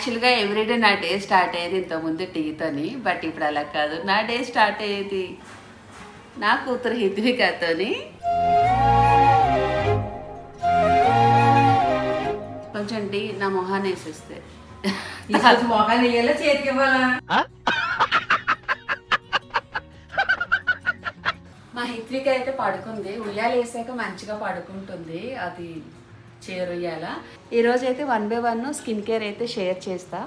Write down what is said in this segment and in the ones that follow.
యాక్చువల్గా ఎవ్రీడే నా day start అయ్యేది ఇంతకుముందు టీతోని, బట్ ఇప్పుడు అలా కాదు. నా డే స్టార్ట్ అయ్యేది నా కూతురు హిత్వికతోని. కొంచెం టీ నా మొహాన్ని వేసేస్తే మొహాన్ని వేయాలా చేతికి ఇవ్వాలా? మా హిత్విక అయితే పడుకుంది. ఉయ్యాల వేసాక మంచిగా పడుకుంటుంది. అది చేరుయ్యాల. ఈరోజు అయితే 1 by 1 స్కిన్ కేర్ అయితే షేర్ చేస్తా.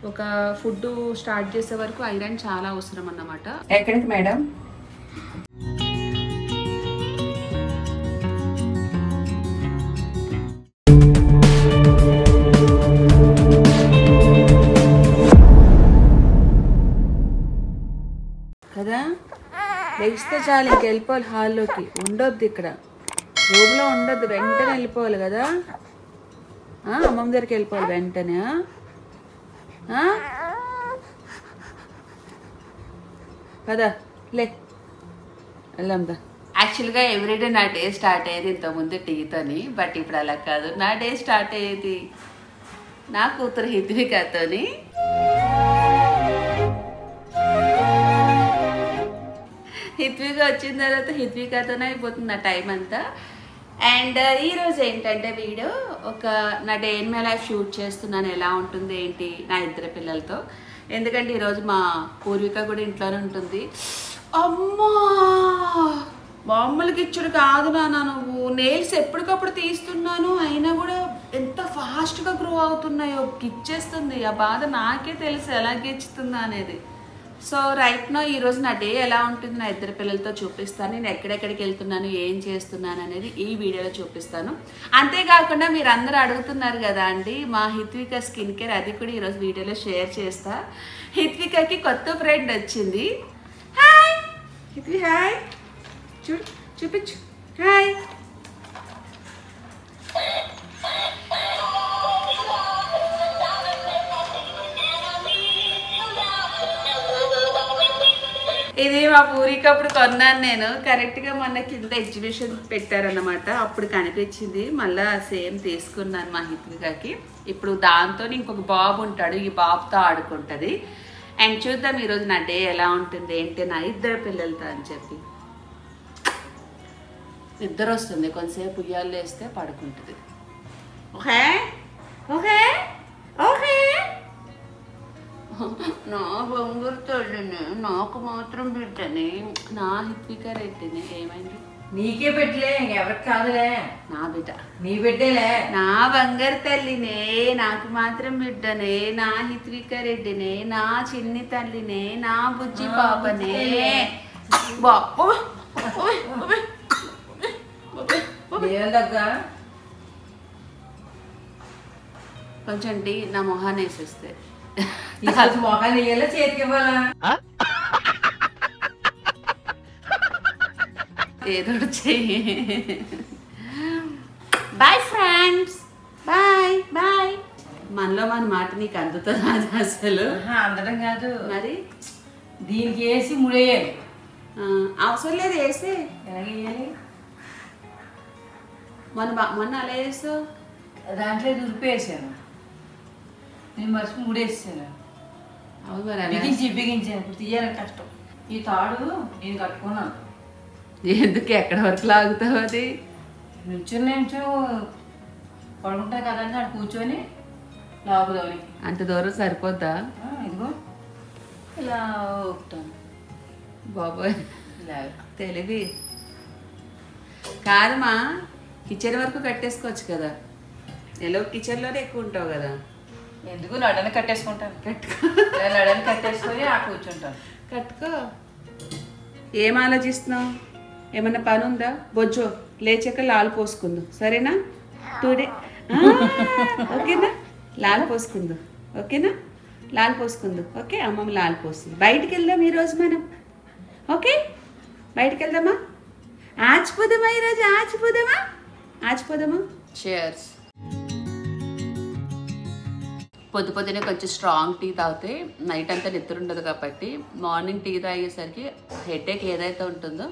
ఒక ఫుడ్ స్టార్ట్ చేసే వరకు ఐరన్ చాలా అవసరం అన్నమాట. ఎక్కడికి మేడం? కదా లెగిస్తే చాలు ఇంక వెళ్ళిపోవాలి. హాల్లోకి ఉండొద్దు, ఇక్కడ రూమ్లో ఉండొద్దు, వెంటనే వెళ్ళిపోవాలి కదా. అమ్మమ్మ దగ్గరికి వెళ్ళిపోవాలి వెంటనే. కదా లే వెళ్దాందా. యాక్చువల్గా ఎవ్రీడే నా డే స్టార్ట్ అయ్యేది ఇంతకుముందు టీతోని, బట్ ఇప్పుడు అలా కాదు. నా డే స్టార్ట్ అయ్యేది నా కూతురు హిత్వికతోని. హిత్విక వచ్చిన తర్వాత హిత్వికతోనే అయిపోతుంది నా టైం అంతా. అండ్ ఈరోజు ఏంటంటే వీడియో ఒక నా day in my life shoot చేస్తున్నాను. ఎలా ఉంటుంది ఏంటి నా 2 పిల్లలతో. ఎందుకంటే ఈరోజు మా పూర్విక కూడా ఇంట్లోనే ఉంటుంది. అమ్మా మామూలుగా ఇచ్చుడు కాదు నాన్న, నువ్వు నెయిల్స్ ఎప్పటికప్పుడు తీస్తున్నాను అయినా కూడా ఎంత ఫాస్ట్గా గ్రో అవుతున్నాయో. గిచ్చేస్తుంది. ఆ బాధ నాకే తెలుసు ఎలా గిచ్చుతుందా అనేది. సో రైట్ నో ఈరోజు నా డే ఎలా ఉంటుంది నా 2 పిల్లలతో చూపిస్తాను. నేను ఎక్కడెక్కడికి వెళ్తున్నాను, ఏం చేస్తున్నాను అనేది ఈ వీడియోలో చూపిస్తాను. అంతేకాకుండా మీరు అందరూ అడుగుతున్నారు కదా అండి మా హిత్విక స్కిన్ కేర్, అది కూడా ఈరోజు వీడియోలో షేర్ చేస్తా. హిత్వికకి కొత్త ఫ్రెండ్ వచ్చింది. హాయ్ హిత్వి, హాయ్ చూడు, చూపించు, హాయ్. ఇది మా పూరికి అప్పుడు కొన్నాను నేను. కరెక్ట్గా మొన్న కింద ఎగ్జిబిషన్ పెట్టారన్నమాట, అప్పుడు కనిపించింది. మళ్ళీ సేమ్ తీసుకున్నాను మా హిత్వికకి. ఇప్పుడు దాంతో ఇంకొక బాబు ఉంటాడు, ఈ బాబుతో ఆడుకుంటుంది. అండ్ చూద్దాం ఈరోజు నా డే ఎలా ఉంటుంది ఏంటి నా 2 పిల్లలతో అని చెప్పి. నిద్ర వస్తుంది, కొంతసేపు ఉయ్యాలు వేస్తే పడుకుంటుంది. Okay okay okay. నా బొంగురు తల్లిని, నాకు మాత్రం బిడ్డని, నా హిత్విక రెడ్డిని. ఏమైంది? నీకే పెట్టలే, ఎవరికి కాదులే. నా బిడ్డ, నీ బిడ్డలే. నా బంగారు తల్లినే, నాకు మాత్రం బిడ్డనే, నా హిత్విక రెడ్డినే, నా చిన్ని తల్లినే, నా బుజ్జి పాపనే. కొంచెం టీ నా మొహాన్ని వేసేస్తే మొహాన్ని వేయాలా చేతికి ఇవ్వాలా? ఏదో చెయ్యి. Bye friends, bye bye. మనలో మన మాట నీకు అందుతుందా అసలు? అందడం కాదు మరి, దీనికి వేసి ముడేయాలి. అవసరం లేదు వేసే. ఎలాగేయాలి? మొన్న అలా వేసావు. దాంట్లో దురిపేసాను, నేను మర్చి ముడేసాను. అవును మరి బిగించాను. ఇప్పుడు తీయాలని కష్టం. ఈ తాడు నేను కట్టుకున్నాను. ఎందుకు ఎక్కడ వరకు లాగుతావు? అది నిల్చొని పడుకుంటాను కదా అని అక్కడ కూర్చొని లాగుదామని. అంత దూరం సరిపోద్దా? ఇదిగో ఇలా ఊపుతాను. బాబోయ్ తెలివి కాదమ్మా. కిచెన్ వరకు కట్టేసుకోవచ్చు కదా, ఎలా కిచెన్లోనే ఎక్కువ ఉంటావు కదా. ఎందుకు నడని కట్టేసుకుంటాను. నడని కట్టేసుకొని ఆ కూర్చుంటాను. కట్టుకో. ఏం ఆలోచిస్తున్నావు? ఏమన్నా పని ఉందా? బొజ్జో లేచాక లాలు పోసుకుందు, సరేనా? టుడే ఓకేనా? లాలు పోసుకుందు, ఓకేనా? లాలు పోసుకుందు, ఓకే? అమ్మమ్మ లాలు పోస్తుంది. బయటికి వెళ్దాం ఈరోజు మనం, ఓకే? బయటికి వెళ్దామా? ఆచిపోదామా ఈరోజు? ఆచిపోదామా? షేర్స్. పొద్దునే కొంచెం స్ట్రాంగ్ టీ తాగితే నైట్ అంతా నిద్ర ఉండదు కాబట్టి మార్నింగ్ టీ తాగేసరికి హెడేక్ ఏదైతే ఉంటుందో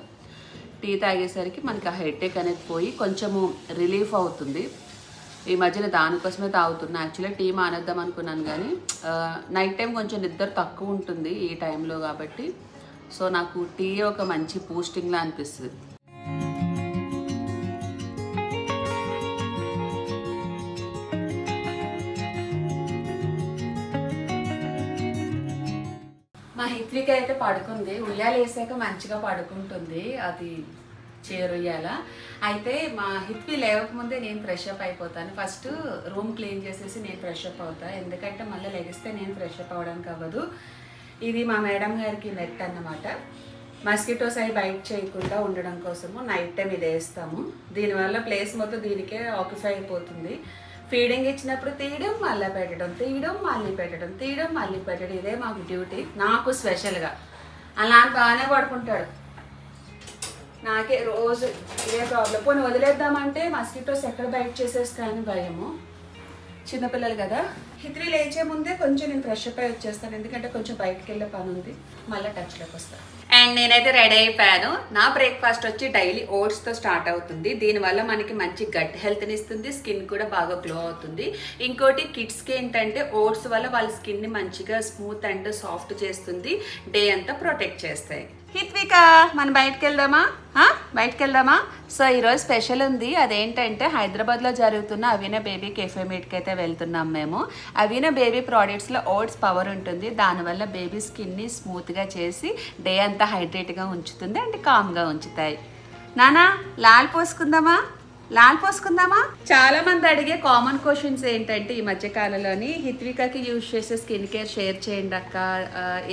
టీ తాగేసరికి మనకి ఆ హెడేక్ అనేది పోయి కొంచెము రిలీఫ్ అవుతుంది. ఈ మధ్యన దానికోసమే తాగుతున్నా. యాక్చువల్లీ టీ మానేద్దాం అనుకున్నాను కానీ నైట్ టైం కొంచెం నిద్ర తక్కువ ఉంటుంది ఈ టైంలో కాబట్టి. సో నాకు టీ ఒక మంచి బూస్టింగ్లా అనిపిస్తుంది. మా హిత్విక అయితే పడుకుంది. ఉయ్యాల వేసాక మంచిగా పడుకుంటుంది, అది చేరుయ్యాల. అయితే మా హిత్వి లేవకముందే నేను ఫ్రెష్ అప్ అయిపోతాను. ఫస్ట్ రూమ్ క్లీన్ చేసేసి నేను ఫ్రెష్ అప్ అవుతాను, ఎందుకంటే మళ్ళీ లెగిస్తే నేను ఫ్రెష్ అప్ అవ్వడానికి అవ్వదు. ఇది మా మేడం గారికి నెట్ అన్నమాట. మస్కిటోస్ అవి బయట చేయకుండా ఉండడం కోసము నైట్ టైం ఇది వేస్తాము. దీనివల్ల ప్లేస్ మొత్తం దీనికే ఆక్యుపై అయిపోతుంది. ఫీడింగ్ ఇచ్చినప్పుడు తీయడం, మళ్ళీ పెట్టడం, తీయడం, మళ్ళీ పెట్టడం, తీయడం, మళ్ళీ పెట్టడం, ఇదే మాకు డ్యూటీ. నాకు స్పెషల్గా అలా బాగానే పడుకుంటాడు. నాకే రోజు ఇదే ప్రాబ్లం. పోనీ వదిలేద్దామంటే మస్కిటోస్ ఎక్కడ బయట చేసేస్తాయని భయము. చిన్నపిల్లలు కదా. హిత్రి లేచే ముందే కొంచెం నేను ఫ్రెష్ అప్ అయి వచ్చేస్తాను, ఎందుకంటే కొంచెం బయటకు వెళ్ళే పని ఉంది. మళ్ళీ టచ్లోకి వస్తాను. అండ్ నేనైతే రెడీ అయిపోయాను. నా బ్రేక్ఫాస్ట్ వచ్చి డైలీ ఓట్స్తో స్టార్ట్ అవుతుంది. దీనివల్ల మనకి మంచి గట్ హెల్త్ని ఇస్తుంది, స్కిన్ కూడా బాగా గ్లో అవుతుంది. ఇంకోటి కిడ్స్కి ఏంటంటే ఓట్స్ వల్ల వాళ్ళ స్కిన్ని మంచిగా స్మూత్ అండ్ సాఫ్ట్ చేస్తుంది, డే అంతా ప్రొటెక్ట్ చేస్తాయి. హిత్విక మనం బయటకు వెళ్దామా? సో ఈరోజు స్పెషల్ ఉంది. అదేంటంటే హైదరాబాద్లో జరుగుతున్న అవీనా బేబీ కెఫే మీట్కి అయితే వెళ్తున్నాం మేము. అవీనా బేబీ ప్రోడక్ట్స్లో ఓట్స్ పవర్ ఉంటుంది. దానివల్ల బేబీ స్కిన్ని స్మూత్గా చేసి డే అంతా హైడ్రేట్గా ఉంచుతుంది అండ్ కామ్గా ఉంచుతాయి. నానా లాల్ పోసుకుందామా? చాలా మంది అడిగే కామన్ క్వశ్చన్స్ ఏంటంటే ఈ మధ్య కాలంలోని హిత్వికకి యూజ్ చేసే స్కిన్ కేర్ షేర్ చేయండి అక్క,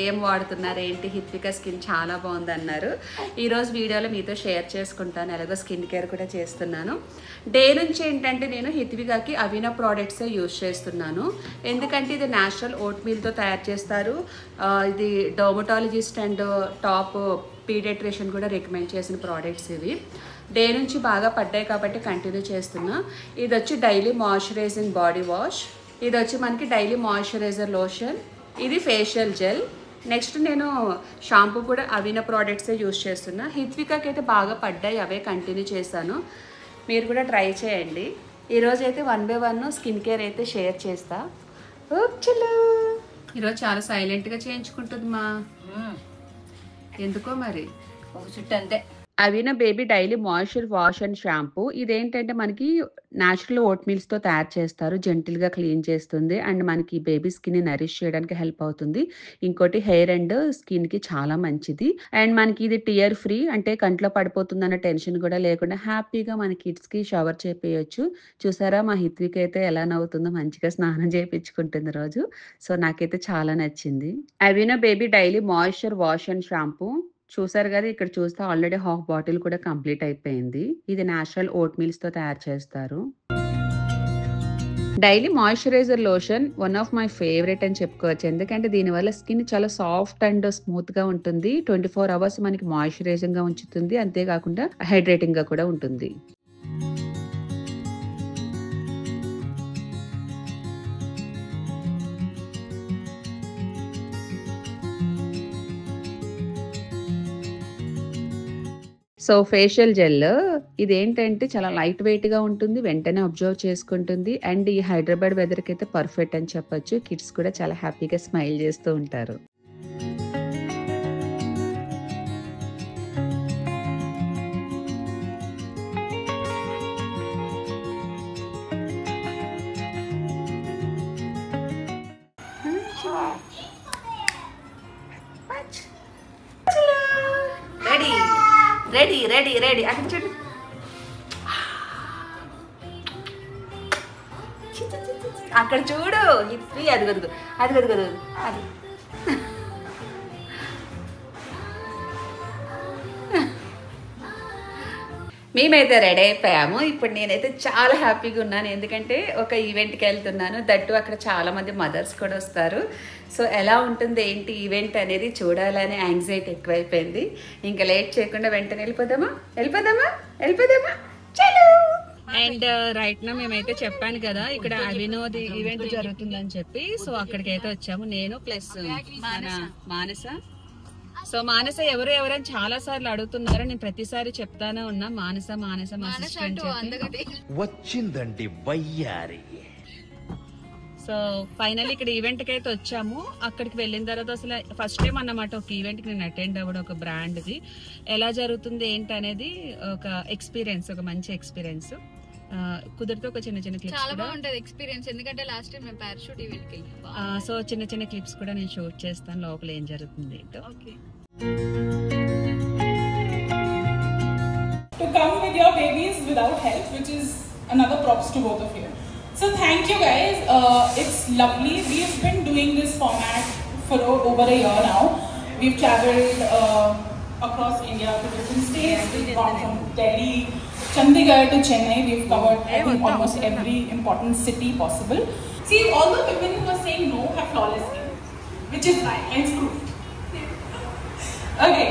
ఏం వాడుతున్నారు ఏంటి, హిత్విక స్కిన్ చాలా బాగుంది అన్నారు. ఈరోజు వీడియోలో మీతో షేర్ చేసుకుంటాను. ఎలాగో స్కిన్ కేర్ కూడా చేస్తున్నాను. డే నుంచి ఏంటంటే నేను హిత్వికకి అవీనా ప్రోడక్ట్సే యూజ్ చేస్తున్నాను, ఎందుకంటే ఇది న్యాచురల్ ఓట్ మీల్తో తయారు చేస్తారు. ఇది డర్మటాలజిస్ట్ అండ్ టాప్ పీడియాట్రిషియన్ కూడా రికమెండ్ చేసిన ప్రోడక్ట్స్ ఇవి. డే నుంచి బాగా పడ్డాయి కాబట్టి కంటిన్యూ చేస్తున్నా. ఇది వచ్చి డైలీ మాయిశ్చరైజింగ్ బాడీ వాష్, ఇది వచ్చి మనకి డైలీ మాయిశ్చరైజర్ లోషన్, ఇది ఫేషియల్ జెల్. నెక్స్ట్ నేను షాంపూ కూడా అవీనా ప్రోడక్ట్సే యూజ్ చేస్తున్నా. హిత్వికకి అయితే బాగా పడ్డాయి, అవే కంటిన్యూ చేశాను. మీరు కూడా ట్రై చేయండి. ఈరోజు అయితే 1 by 1 స్కిన్ కేర్ అయితే షేర్ చేస్తా. చలో ఈరోజు చాలా సైలెంట్గా చేయించుకుంటుంది మా, ఎందుకో మరి చుట్టూ అంతే. Aveeno baby daily moisture wash and shampoo. ఇదేంటంటే మనకి న్యాచురల్ ఓట్ మీల్స్తో తయారు చేస్తారు, జెంటిల్గా క్లీన్ చేస్తుంది అండ్ మనకి బేబీ స్కిన్ని నరిష్ చేయడానికి హెల్ప్ అవుతుంది. ఇంకోటి హెయిర్ అండ్ స్కిన్కి చాలా మంచిది. అండ్ మనకి ఇది టియర్ ఫ్రీ, అంటే కంట్లో పడిపోతుందన్న టెన్షన్ కూడా లేకుండా హ్యాపీగా మన కిడ్స్కి షవర్ చేపేయచ్చు. చూసారా మా హిత్విక అయితే ఎలా నవ్వుతుందో, మంచిగా స్నానం చేయించుకుంటుంది రోజు. సో నాకైతే చాలా నచ్చింది. Aveeno baby daily moisture wash and shampoo చూసారు కదా, ఇక్కడ చూస్తే ఆల్రెడీ హాఫ్ బాటిల్ కూడా కంప్లీట్ అయిపోయింది. ఇది న్యాచురల్ ఓట్ మీల్స్తో తయారు చేస్తారు. Daily moisturiser lotion one of my favourite అని చెప్పుకోవచ్చు, ఎందుకంటే దీనివల్ల స్కిన్ చాలా సాఫ్ట్ అండ్ స్మూత్గా ఉంటుంది. 24 hours మనకి మాయిశ్చరైజింగ్గా ఉంచుతుంది, అంతేకాకుండా హైడ్రేటింగ్గా కూడా ఉంటుంది. సో ఫేషియల్ జెల్ ఇదేంటంటే చాలా లైట్ వెయిట్గా ఉంటుంది, వెంటనే అబ్జర్వ్ చేసుకుంటుంది అండ్ ఈ హైదరాబాద్ వెదర్కి అయితే పర్ఫెక్ట్ అని చెప్పొచ్చు. కిడ్స్ కూడా చాలా హ్యాపీగా స్మైల్ చేస్తూ ఉంటారు. రెడీ రెడీ రెడీ అక్కడ చూడు. అక్కడ చూడు హిత్వి, అది అది మేమైతే రెడీ అయిపోయాము. ఇప్పుడు నేనైతే చాలా హ్యాపీగా ఉన్నాను, ఎందుకంటే ఒక ఈవెంట్కి వెళ్తున్నాను. దట్టు అక్కడ చాలామంది మదర్స్ కూడా వస్తారు. సో ఎలా ఉంటుంది ఏంటి ఈవెంట్ అనేది చూడాలనే యాంగ్జైటీ ఎక్కువైపోయింది. ఇంకా లేట్ చేయకుండా వెంటనే వెళ్ళిపోదామా చలో. అండ్ రైట్ నా మేమైతే చెప్పాను కదా ఇక్కడ అవినోద్ ఈవెంట్ జరుగుతుందని చెప్పి, సో అక్కడికి అయితే వచ్చాము. నేను ప్లస్ మన మానస సో మానస ఎవరైనా చాలా సార్లు అడుగుతున్నారు, నేను ప్రతిసారి చెప్తానే ఉన్నా మానస వచ్చిందండి వయ్యారి. సో ఫైనల్ ఇక్కడ ఈవెంట్ కి అయితే వచ్చాము. అక్కడికి వెళ్ళిన తర్వాత అసలు ఫస్ట్ టైం అన్నమాట ఒక ఈవెంట్ కి నేను అటెండ్ అవ్వడం, ఒక బ్రాండ్ది ఎలా జరుగుతుంది ఏంటి అనేది ఒక ఎక్స్పీరియన్స్, ఒక మంచి ఎక్స్పీరియన్స్. కుదిరితే ఒక చిన్న చిన్న క్లిప్స్ చాలా బాగుంటది ఎక్స్పీరియన్స్, ఎందుకంటే లాస్ట్ టైం మేము పారాషూట్ ఈవెంట్ కి వెళ్ళాం. సో చిన్న క్లిప్స్ కూడా నేను షూట్ చేస్తాను లోపల ఏం జరుగుతుంది ఏంటో. Okay. To come with your babies without help, which is another props to both of you. So thank you guys. It's lovely. We've been doing this format for over a year now. We've traveled across India to different states. We've gone from Delhi, Chandigarh to Chennai. We've covered I think almost every important city possible. See, all the women who are saying no have flawless skin, which is right. Hence proof. Okay.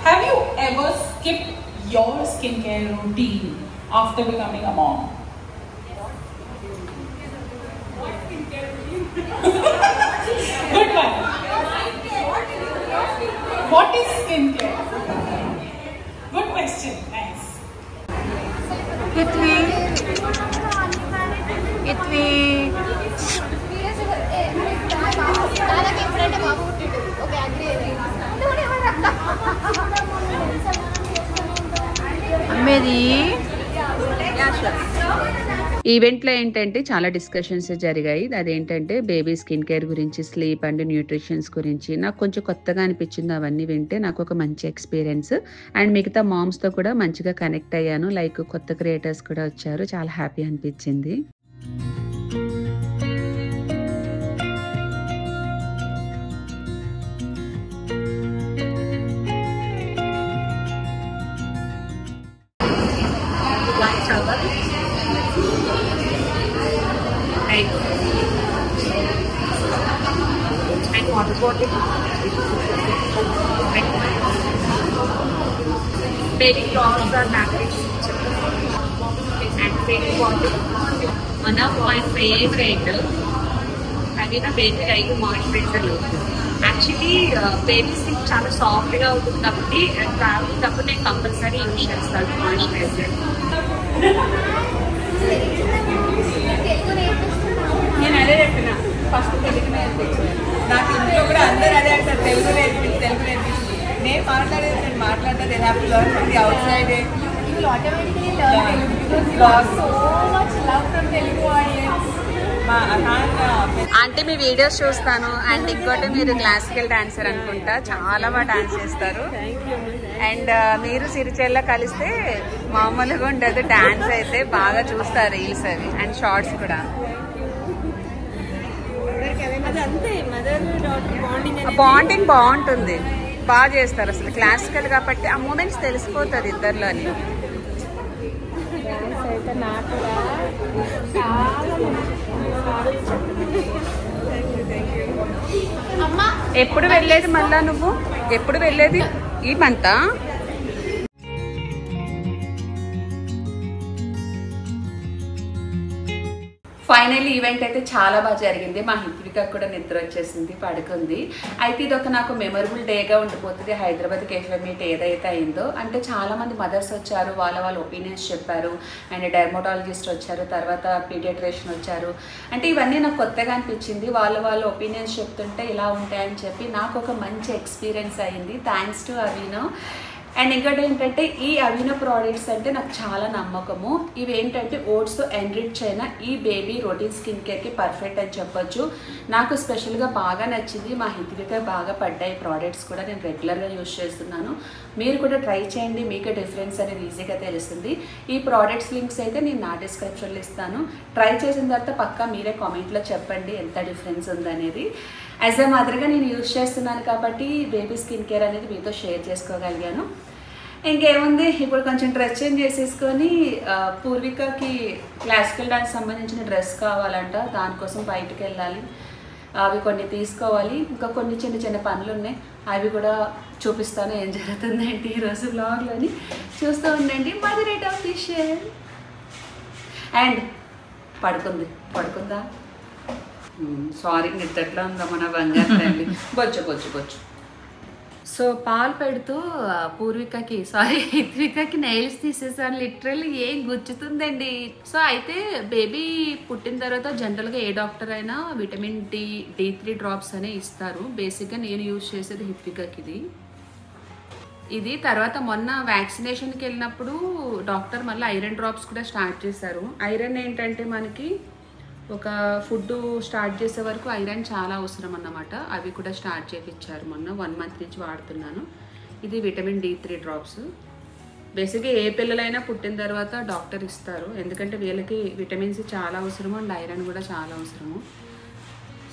Have you ever skipped your skincare routine after becoming a mom? Good one. What is skincare? Good question. Nice. ఈవెంట్లో ఏంటంటే చాలా discussions జరిగాయి. అదేంటంటే baby skin care గురించి, sleep and nutritions గురించి. నాకు కొంచెం కొత్తగా అనిపించింది అవన్నీ వింటే. నాకు ఒక మంచి ఎక్స్పీరియన్స్. అండ్ మిగతా మామ్స్తో కూడా మంచిగా కనెక్ట్ అయ్యాను. లైక్ కొత్త క్రియేటర్స్ కూడా వచ్చారు, చాలా హ్యాపీ అనిపించింది. And water bottle, baby clothes or napkins, and baby bottle. One of my favorite, అది నా baby like moisturiser. Actually baby skin చాలా సాఫ్ట్గా ఉంటుంది కాబట్టి ట్రావెలింగ్ అప్పుడు నేను కంపల్సరీ యూజ్ చేస్తాను మాయిశ్చరైజర్. నేను అదే చెప్పిన ఫస్ట్ తెలుగు నేర్పించాను. నాకు ఇంట్లో కూడా అందరూ అదే అంటారు, తెలుగు నేర్పించి. నేను మాట్లాడేది నేను మాట్లాడతా. నేను have to learn from the out side. అంటే మీ వీడియోస్ చూస్తాను. అండ్ ఇంకోటి మీరు క్లాసికల్ డాన్సర్ అనుకుంటా, చాలా బాగా డాన్స్ చేస్తారు. అండ్ మీరు సిరిచెల్ల కలిస్తే మామూలుగా ఉండదు. డాన్స్ అయితే బాగా చూస్తారు, రీల్స్ అవి అండ్ షార్ట్స్ కూడా. బాండింగ్ బాగుంటుంది, బాగా చేస్తారు అసలు. క్లాసికల్ కాబట్టి ఆ మూమెంట్స్ తెలిసిపోతుంది ఇద్దరిలోని. ఎప్పుడు వెళ్ళేది మళ్ళా? నువ్వు ఎప్పుడు వెళ్ళేది ఈ మంతా? ఫైనల్లీ ఈవెంట్ అయితే చాలా బాగా జరిగింది. మా హిత్విక కూడా నిద్ర వచ్చేసింది, పడుకుంది. అయితే ఇది ఒక నాకు మెమరబుల్ డేగా ఉండిపోతుంది. హైదరాబాద్ కేఫే మీట్ ఏదైతే అయిందో, అంటే చాలామంది మదర్స్ వచ్చారు, వాళ్ళ ఒపీనియన్స్ చెప్పారు. అండ్ డెర్మటాలజిస్ట్ వచ్చారు, తర్వాత పీడియాట్రిషియన్ వచ్చారు. అంటే ఇవన్నీ నాకు కొత్తగా అనిపించింది. వాళ్ళ ఒపీనియన్స్ చెప్తుంటే ఇలా ఉంటాయని చెప్పి నాకు ఒక మంచి ఎక్స్పీరియన్స్ అయింది. Thanks to అవినో. అండ్ ఇంకోటి ఏంటంటే ఈ అవినో ప్రోడక్ట్స్ అంటే నాకు చాలా నమ్మకము. ఇవి ఏంటంటే ఓట్స్తో ఎన్రిచ్ అయిన ఈ బేబీ రొటీన్ స్కిన్ కేర్కి పర్ఫెక్ట్ అని చెప్పొచ్చు. నాకు స్పెషల్గా బాగా నచ్చింది. మా హిత్విక బాగా పడ్డాయి ప్రోడక్ట్స్ కూడా. నేను రెగ్యులర్గా యూజ్ చేస్తున్నాను. మీరు కూడా ట్రై చేయండి, మీకు డిఫరెన్స్ అనేది ఈజీగా తెలుస్తుంది. ఈ ప్రోడక్ట్స్ లింక్స్ అయితే నేను నా డిస్క్రిప్షన్లో ఇస్తాను. ట్రై చేసిన తర్వాత పక్కా మీరే కామెంట్లో చెప్పండి ఎంత డిఫరెన్స్ ఉందనేది. యాజ్ ఏ మాదిరిగా నేను యూజ్ చేస్తున్నాను కాబట్టి బేబీ స్కిన్ కేర్ అనేది మీతో షేర్ చేసుకోగలిగాను. ఇంకేముంది, ఇప్పుడు కొంచెం డ్రెస్ చేంజ్ చేసేసుకొని పూర్వికకి క్లాసికల్ డాన్స్ సంబంధించిన డ్రెస్ కావాలంట. దానికోసం బయటకు వెళ్ళాలి, అవి కొన్ని తీసుకోవాలి. ఇంకా కొన్ని చిన్న చిన్న పనులు ఉన్నాయి, అవి కూడా చూపిస్తాను ఏం జరుగుతుందంటే ఈరోజు బ్లాగ్లోని. చూస్తూ ఉండండి. మధురేట్ ఆఫీషియల్. అండ్ పడుకుందా? సారీ, నిద్రలో ఉందా మన బంగారు తల్లి. బొచ్చు. సో పాలు పెడుతూ పూర్వికకి సారీ హిత్వికకి నెయిల్స్ తీసేసాను. లిటరల్లీ ఏం గుచ్చుతుందండి. సో అయితే బేబీ పుట్టిన తర్వాత జనరల్గా ఏ డాక్టర్ అయినా విటమిన్ D3 డ్రాప్స్ అనే ఇస్తారు. బేసిక్గా నేను యూజ్ చేసేది హిత్వికకి ఇది. తర్వాత మొన్న వ్యాక్సినేషన్కి వెళ్ళినప్పుడు డాక్టర్ మళ్ళీ ఐరన్ డ్రాప్స్ కూడా స్టార్ట్ చేశారు. ఐరన్ ఏంటంటే మనకి ఒక ఫుడ్ స్టార్ట్ చేసే వరకు ఐరన్ చాలా అవసరం అన్నమాట. అవి కూడా స్టార్ట్ చేయించారు మొన్న. 1 month నుంచి వాడుతున్నాను. ఇది విటమిన్ D3 డ్రాప్స్. బేసిక్గా ఏ పిల్లలైనా పుట్టిన తర్వాత డాక్టర్ ఇస్తారు, ఎందుకంటే వీళ్ళకి విటమిన్స్ చాలా అవసరము అండ్ ఐరన్ కూడా చాలా అవసరము.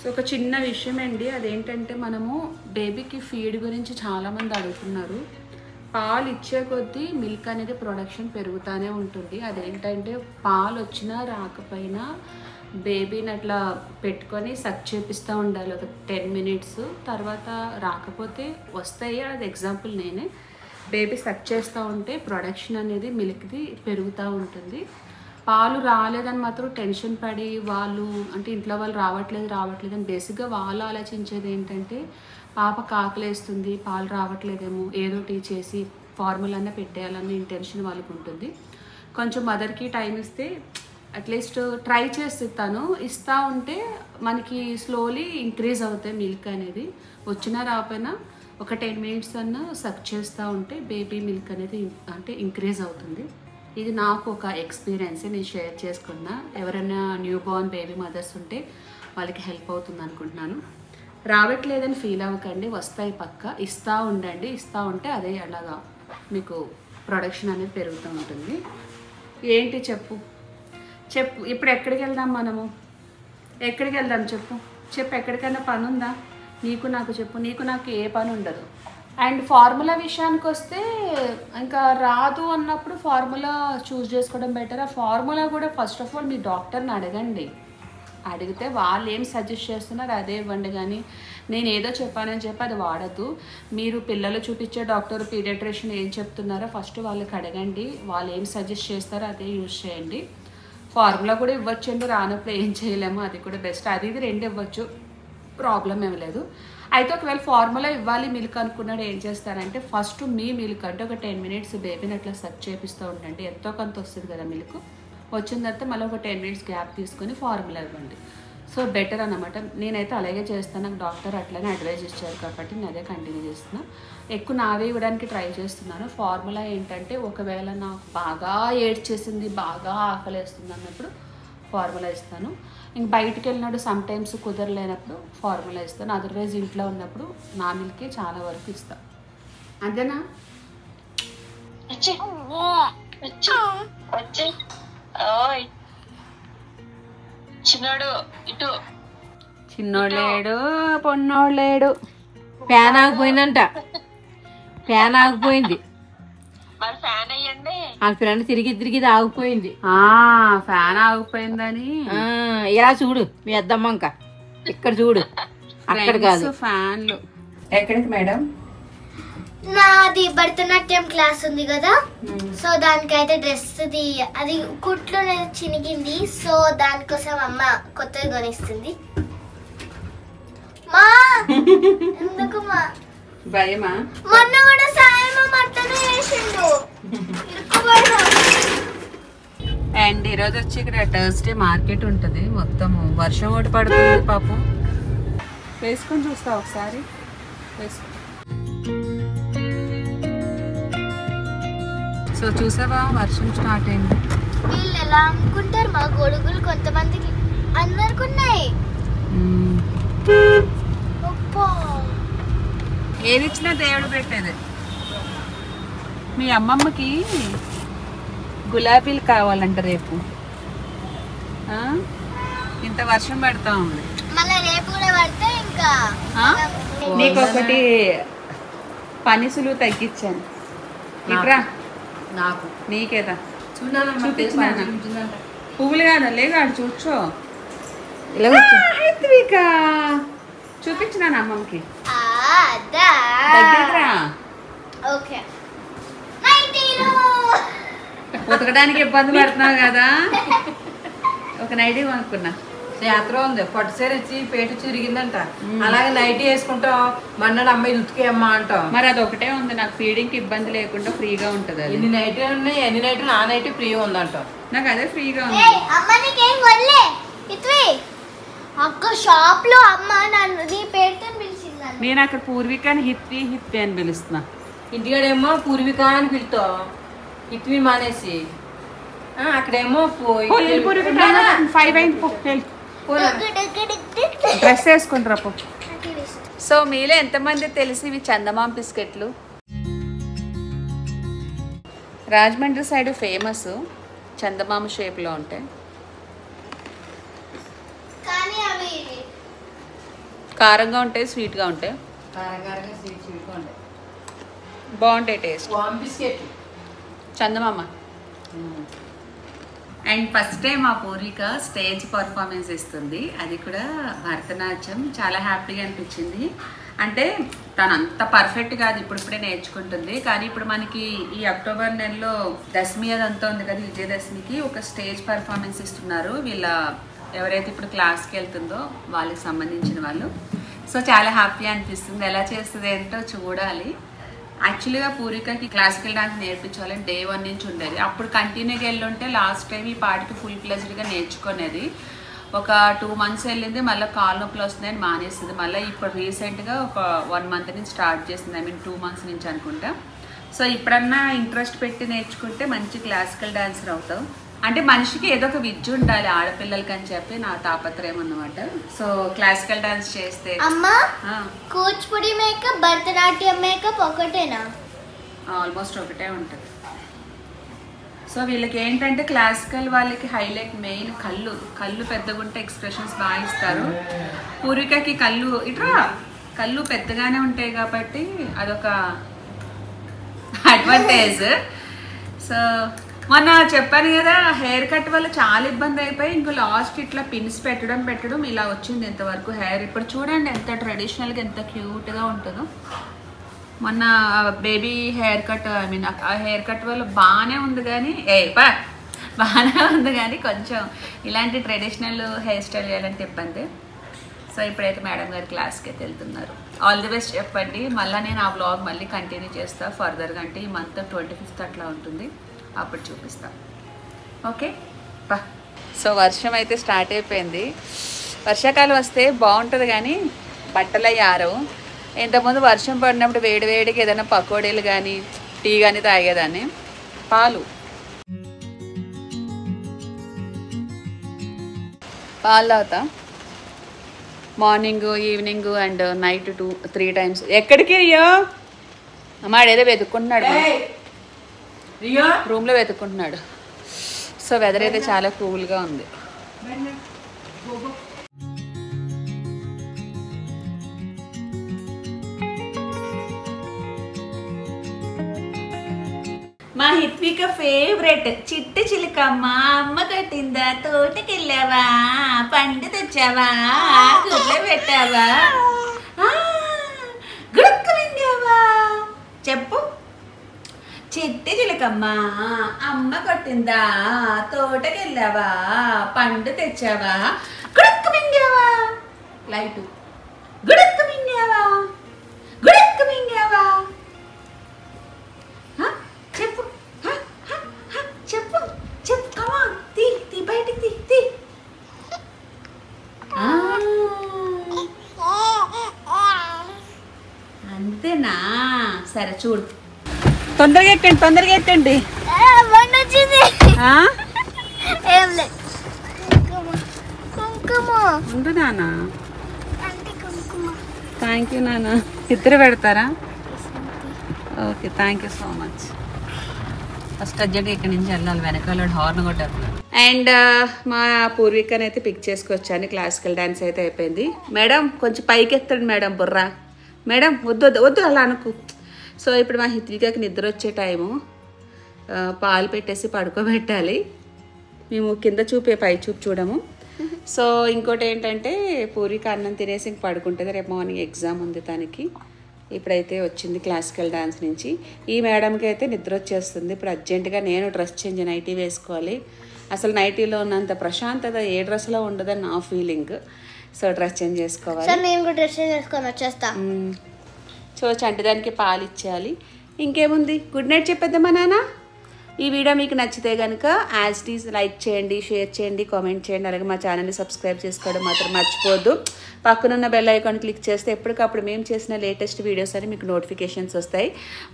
సో ఒక చిన్న విషయం అండి, అదేంటంటే మనము బేబీకి ఫీడ్ గురించి చాలామంది అడుగుతున్నారు. పాలు ఇచ్చే కొద్దీ మిల్క్ అనేది ప్రొడక్షన్ పెరుగుతూనే ఉంటుంది. అదేంటంటే పాలు వచ్చినా రాకపోయినా బేబీని అట్లా పెట్టుకొని సక్ చేపిస్తూ ఉండాలి ఒక 10 minutes. తర్వాత రాకపోతే వస్తాయి, అది ఎగ్జాంపుల్ నేనే. బేబీ సక్ చేస్తూ ఉంటే ప్రొడక్షన్ అనేది మిల్క్ది పెరుగుతూ ఉంటుంది. పాలు రాలేదని మాత్రం టెన్షన్ పడి వాళ్ళు అంటే ఇంట్లో వాళ్ళు రావట్లేదు అని బేసిక్గా వాళ్ళు ఆలోచించేది ఏంటంటే పాప కాకలేస్తుంది, పాలు రావట్లేదేమో, ఏదోటి చేసి ఫార్ములానే పెట్టేయాలన్న ఇంటెన్షన్ వాళ్ళకు ఉంటుంది. కొంచెం మదర్కి టైం ఇస్తే అట్లీస్ట్ ట్రై చేస్తాను. ఇస్తూ ఉంటే మనకి స్లోలీ ఇంక్రీజ్ అవుతాయి మిల్క్ అనేది. వచ్చినా రాకపోయినా ఒక 10 minutes అన్నా సక్ చేస్తూ ఉంటే బేబీ మిల్క్ అనేది అంటే ఇంక్రీజ్ అవుతుంది. ఇది నాకు ఒక ఎక్స్పీరియన్స్, నేను షేర్ చేసుకున్నా. ఎవరైనా న్యూ బోర్న్ బేబీ మదర్స్ ఉంటే వాళ్ళకి హెల్ప్ అవుతుంది అనుకుంటున్నాను. రావట్లేదని ఫీల్ అవ్వకండి, వస్తాయి పక్క. ఇస్తూ ఉండండి, ఇస్తూ ఉంటే అదే అలాగా మీకు ప్రొడక్షన్ అనేది పెరుగుతూ ఉంటుంది. ఏంటి చెప్పు ఇప్పుడు ఎక్కడికి వెళ్దాం మనము? ఎక్కడికి వెళ్దాం చెప్పు ఎక్కడికైనా పని ఉందా నీకు నాకు? చెప్పు, నీకు నాకు ఏ పని ఉండదు. అండ్ ఫార్ములా విషయానికి వస్తే ఇంకా రాదు అన్నప్పుడు ఫార్ములా చూస్ చేసుకోవడం బెటర్. ఆ ఫార్ములా కూడా ఫస్ట్ ఆఫ్ ఆల్ మీ డాక్టర్ని అడగండి. అడిగితే వాళ్ళు ఏం సజెస్ట్ చేస్తున్నారు అదే ఇవ్వండి, కానీ నేను ఏదో చెప్పానని చెప్పి అది వాడద్దు. మీరు పిల్లలు చూపించే డాక్టర్ పీడియాట్రిషియన్ ఏం చెప్తున్నారో ఫస్ట్ వాళ్ళకి అడగండి. వాళ్ళు ఏం సజెస్ట్ చేస్తారో అదే యూజ్ చేయండి. ఫార్ములా కూడా ఇవ్వచ్చండి, రానప్పుడు ఏం చేయలేము, అది కూడా బెస్ట్. అది ఇది 2 ఇవ్వచ్చు, ప్రాబ్లం ఏమి లేదు. అయితే ఒకవేళ ఫార్ములా ఇవ్వాలి మిల్క్ అనుకున్నాడు ఏం చేస్తారంటే ఫస్ట్ మీ మిల్క్ అంటే ఒక 10 minutes బేబీని అట్లా సక్ చేపిస్తూ ఉండండి. ఎంతో కొంత వస్తుంది కదా మిల్క్. వచ్చిన తర్వాత మళ్ళీ ఒక 10 minutes గ్యాప్ తీసుకొని ఫార్ములా ఇవ్వండి. సో బెటర్ అన్నమాట. నేనైతే అలాగే చేస్తాను, నాకు డాక్టర్ అట్లనే అడ్వైజ్ ఇచ్చారు కాబట్టి నేను అదే కంటిన్యూ చేస్తున్నా. ఎక్కువ నావే ఇవ్వడానికి ట్రై చేస్తున్నాను. ఫార్ములా ఏంటంటే ఒకవేళ నాకు బాగా ఏడ్చేసింది, బాగా ఆకలేస్తుంది అన్నప్పుడు ఫార్ములా ఇస్తాను. ఇంక బయటికి వెళ్ళినప్పుడు సమ్ టైమ్స్ కుదరలేనప్పుడు ఫార్ములా ఇస్తాను. అదర్వైజ్ ఇంట్లో ఉన్నప్పుడు నా మిల్కే చాలా వరకు ఇస్తాను. అంతేనా? చిన్నోడు లేడు, పొన్నోడు లేడు. ఫ్యాన్ ఆగిపోయిందంట, ఫ్యాన్ ఆగిపోయింది. ఆ ఫ్యాన్ తిరిగి ఆగిపోయింది. ఫ్యాన్ ఆగిపోయిందని ఇలా చూడు మీ అద్దమ్మంక, ఇక్కడ చూడు, అక్కడ కాదు ఫ్యాన్లు. ఎక్కడికి మేడం? నాది భరతనాట్యం క్లాస్ ఉంది కదా, సో దానికైతే డ్రెస్ అది కుట్లు చినిగింది, సో దానికోసం అమ్మ కొత్తది కొనిస్తుంది. మా ఎందుకు మా భయమా? మొన్న కూడా సాయం అత్తనే చేసిండు. అండ్ ఈరోజు వచ్చి ఇక్కడ థర్స్డే మార్కెట్ ఉంటుంది. మొత్తం వర్షం ఒకటి పడుతుంది పాపం. వేసుకొని చూస్తా ఒకసారి, వేసుకో. సో చూసావా వర్షం స్టార్ట్ అయింది. వీళ్ళు ఎలా అనుకుంటారు మా గొడుగులు కొంతమందికి అందరికి ఉన్నాయి. ఏది ఇచ్చినా దేవుడు పెట్టేది. మీ అమ్మమ్మకి గులాబీలు కావాలంట రేపు. ఇంత వర్షం పడతా ఉంది. మళ్ళీ రేపు కూడా పడితే ఇంకా నీకు ఒకటి పనిసులు తగ్గించాను. ఇట్రా నాకు నీకేదా చూపించిన పువ్వులు కాదా లేగాడు చూచో చూపించినాను అమ్మమ్మకి. దగ్గరరా ఉతకడానికి ఇబ్బంది పడుతున్నావు కదా, ఒక నైటీ కొనుక్కున్నా. యాత్ర ఉంది పట్టుసేరు ఇచ్చి పేటు చిరిగిందంట. అలాగే నైట్ వేసుకుంటాం మన్నాడు అమ్మాయి ఉతికేయమ్మా అంటాం. మరి అది ఒకటే ఉంది నాకు ఫీడింగ్ ఇబ్బంది లేకుండా ఫ్రీగా ఉంటది. అది ఎన్ని నైట్లు ఉన్నాయి, ఎన్ని నైట్లు నా నైట్ ఫ్రీగా ఉందంటాం. నాకు అదే ఫ్రీగా ఉంది. అక్క షాప్ లో అమ్మ నన్ను నీ పేరుతో పిలిచింది. నేను అక్కడ పూర్వికాని హిత్వి అని పిలుస్తున్నా. ఇంటికాడేమో పూర్విక అని పిలుతాం, హిత్వి మానేసి. అక్కడేమో డ్రెస్ వేసుకుంటారా పో. సో మీలో ఎంతమంది తెలిసి ఇవి చందమామ బిస్కెట్లు. రాజమండ్రి సైడ్ ఫేమస్, చందమామ షేప్లో ఉంటాయి. కారంగా ఉంటాయి, స్వీట్గా ఉంటాయి, బాగుంటాయి taste. Biscuit Chandamama. And first time మా పూర్విక స్టేజ్ పర్ఫార్మెన్స్ ఇస్తుంది, అది కూడా భరతనాట్యం. చాలా హ్యాపీగా అనిపించింది. అంటే తను అంత పర్ఫెక్ట్ కాదు, ఇప్పుడిప్పుడే నేర్చుకుంటుంది. కానీ ఇప్పుడు మనకి ఈ అక్టోబర్ నెలలో దశమి అదంతా ఉంది కదా, విజయదశమికి ఒక స్టేజ్ పర్ఫార్మెన్స్ ఇస్తున్నారు. వీళ్ళ ఎవరైతే ఇప్పుడు క్లాస్కి వెళ్తుందో వాళ్ళకి సంబంధించిన వాళ్ళు. సో చాలా హ్యాపీ అనిపిస్తుంది. ఎలా చేస్తుంది ఏంటో చూడాలి. యాక్చువల్గా పూర్వికకి క్లాసికల్ డాన్స్ నేర్పించాలని డే 1 నుంచి ఉండేది. అప్పుడు కంటిన్యూగా వెళ్ళుంటే లాస్ట్ టైం ఈ పాటికి ఫుల్ ప్లెజ్డ్గా నేర్చుకునేది. ఒక 2 months వెళ్ళింది, మళ్ళీ కాళ్ళ నొప్పులు వస్తున్నాయని మానేస్తుంది. మళ్ళీ ఇప్పుడు రీసెంట్గా ఒక 1 month నుంచి స్టార్ట్ చేసింది. ఐ మీన్ 2 months నుంచి అనుకుంటా. సో ఇప్పుడన్నా ఇంట్రెస్ట్ పెట్టి నేర్చుకుంటే మంచి క్లాసికల్ డాన్సర్ అవుతావు. అంటే మనిషికి ఏదో ఒక విద్య ఉండాలి ఆడపిల్లలకి అని చెప్పి నా తాపత్రయం అన్నమాట. సో క్లాసికల్ డాన్స్ చేస్తే అమ్మా కూచిపూడి మేకప్ భరతనాట్యం మేకప్ ఒకటేనా? ఆల్మోస్ట్ ఒకటే ఉంటుంది. సో వీళ్ళకి ఏంటంటే క్లాసికల్ వాళ్ళకి హైలైట్ మెయిన్ కళ్ళు పెద్దగా ఉంటే ఎక్స్ప్రెషన్స్ బాగా ఇస్తారు. పూర్వికకి కళ్ళు పెద్దగానే ఉంటాయి కాబట్టి అదొక అడ్వాంటేజ్. సో మొన్న చెప్పాను కదా, హెయిర్ కట్ వల్ల చాలా ఇబ్బంది అయిపోయి ఇంకో లాస్ట్ ఇట్లా పిన్స్ పెట్టడం ఇలా వచ్చింది ఇంతవరకు హెయిర్. ఇప్పుడు చూడండి ఎంత ట్రెడిషనల్గా ఎంత క్యూట్గా ఉంటుందో. మొన్న baby hair cut, I mean ఆ హెయిర్ కట్ వల్ల బాగానే ఉంది కానీ కొంచెం ఇలాంటి ట్రెడిషనల్ హెయిర్ స్టైల్ చేయాలంటే ఇబ్బంది. సో ఇప్పుడైతే మేడం గారి క్లాస్కి అయితే వెళ్తున్నారు. ఆల్ ది బెస్ట్ చెప్పండి. మళ్ళీ నేను ఆ వ్లాగ్ మళ్ళీ కంటిన్యూ చేస్తాను ఫర్దర్గా. అంటే ఈ మంత్ 25th అట్లా ఉంటుంది, అప్పుడు చూపిస్తా. ఓకే బా. సో వర్షం అయితే స్టార్ట్ అయిపోయింది. వర్షాకాలం వస్తే బాగుంటుంది కానీ బట్టలు అవి ఆరవు. ఇంతకుముందు వర్షం పడినప్పుడు వేడివేడికి ఏదైనా పకోడీలు కానీ టీ కానీ తాగేదాన్ని. పాలు తాగుతా morning, evening and night 2-3 times. ఎక్కడికి రియో అమ్మాడేదో వెతుక్కుంటున్నాడు, రూమ్లో వెతుక్కుంటున్నాడు. సో వెదర్ అయితే చాలా కూల్గా ఉంది. మా హిత్విక ఫేవరెట్ చిట్టి చిలుకమ్మ. అమ్మ కట్టిందా, తోటకెళ్ళావా, పండు తెచ్చావా, గుడ్లో పెట్టావా, గుడుక్కు మింగావా, చెప్పు. చిట్టి చిలుకమ్మ అమ్మ కొట్టిందా, తోటకెళ్ళావా, పండు తెచ్చావా, గుడుక్కు మింగావా, లైటు గుడుక్కు మింగావా, గుడుక్కు మింగావా, చెప్పు చెప్పు చెప్పు. కమాన్ తీ బయటికి తీ. అంతేనా? సరే చూడు, తొందరగా ఎక్కండి. ఉండు నాన్న. థ్యాంక్ యూ నాన్న. ఇద్దరు పెడతారా? Okay, thank you so much. First అర్జెంట్గా ఇక్కడి నుంచి వెళ్ళాలి, వెనకాల హార్న్ కొట్టేస్తున్నాడు. అండ్ మా పూర్వికని అయితే పిక్ చేసుకొచ్చాను. క్లాసికల్ డాన్స్ అయితే అయిపోయింది. మేడం కొంచెం పైకి ఎత్తండి మేడం, బుర్రా మేడం. వద్దు అలా అనుకు. సో ఇప్పుడు మా హిత్వికకి నిద్ర వచ్చే టైము. పాలు పెట్టేసి పడుకోబెట్టాలి. మేము కింద చూపే పై చూడము. సో ఇంకోటి ఏంటంటే పూర్విక అన్నం తినేసి ఇంక పడుకుంటుంది. రేపు మార్నింగ్ ఎగ్జామ్ ఉంది తనకి. ఇప్పుడైతే వచ్చింది క్లాసికల్ డాన్స్ నుంచి. ఈ మేడంకి అయితే నిద్ర వచ్చేస్తుంది. ఇప్పుడు అర్జెంటుగా నేను డ్రెస్ చేంజ్ నైటీ వేసుకోవాలి. అసలు నైటీలో ఉన్నంత ప్రశాంతత ఏ డ్రెస్లో ఉండదని నా ఫీలింగ్. సో డ్రెస్ చేంజ్ చేసుకోవాలి. సార్ నేను కూడా డ్రెస్ చేంజ్ చేసుకొని వచ్చేస్తా. సో చంటిదానికి పాలు ఇచ్చేయాలి. ఇంకేముంది, గుడ్ నైట్ చెప్పేద్దామా నాన్న. ఈ వీడియో మీకు నచ్చితే కనుక యాజ్ ఇట్ ఈజ్ లైక్ చేయండి, షేర్ చేయండి, కామెంట్ చేయండి. అలాగే మా ఛానల్ని సబ్స్క్రైబ్ చేసుకోవడం మాత్రం మర్చిపోవద్దు. పక్కనున్న బెల్ ఐకాన్ క్లిక్ చేస్తే ఎప్పటికప్పుడు మేము చేసిన లేటెస్ట్ వీడియోస్ అని మీకు నోటిఫికేషన్స్ వస్తాయి.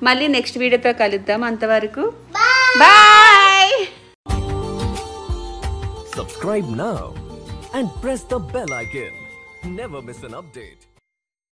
మళ్ళీ నెక్స్ట్ వీడియోతో కలుద్దాం. అంతవరకు bye. Subscribe now and press the bell icon. Never miss an update.